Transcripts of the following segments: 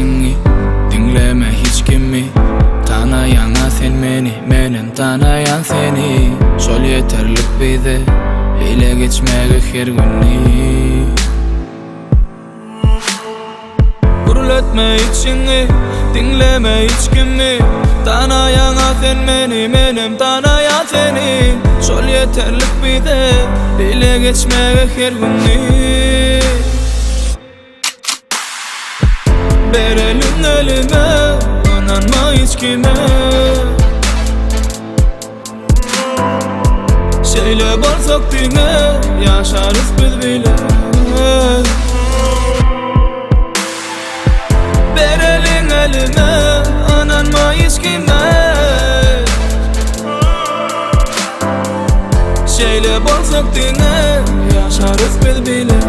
içini, dinleme hiç kimi. Tanayan sen beni, benim tanayan seni. Şol yeterlik bize, ile geçmege her günni. Gurletme içini, dinleme hiç kimi. Tanayan sen beni, benim tanayan seni. Şol yeterlik bize, ile geçmege her günni. Berelim elime, inanma hiç kime. Şeyle barsak dine, yaşarız biz bile. Berelim elime, inanma hiç kime. Şeyle barsak dine, yaşarız biz bile.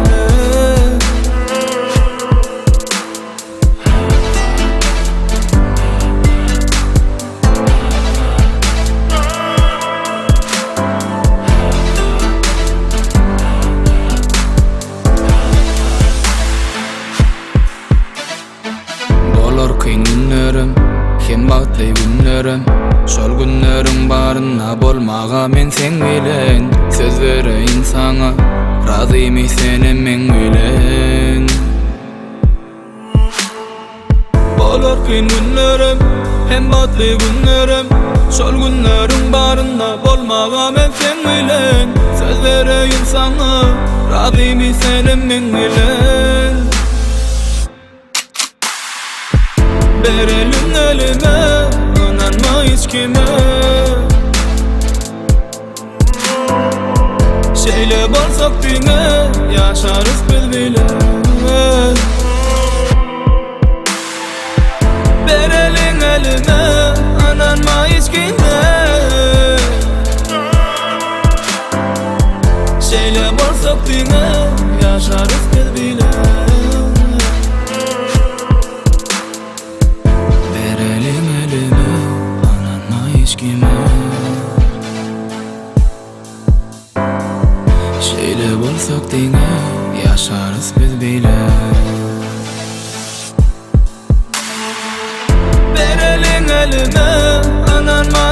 Kıyın günlerim, hem batlı günlerim. Şol günlerin barına bolmaga men sen bilen. Söz vereyim sana, razıyım senin men bilen. Bolor kıyın günlerim, hem batlı günlerim. Şol günlerin barına bolmaga men sen bilen. Söz vereyim sana, razıyım senin men bilen. Berelim elime, inanma hiç kime. Şeyle barsak dine, yaşarız biz bile. Berelim elime, inanma hiç kime. Şeyle barsak dine, yaşarız biz bile. Şeyle bulsak dine, yaşarız biz bile. Berelim elime, inanma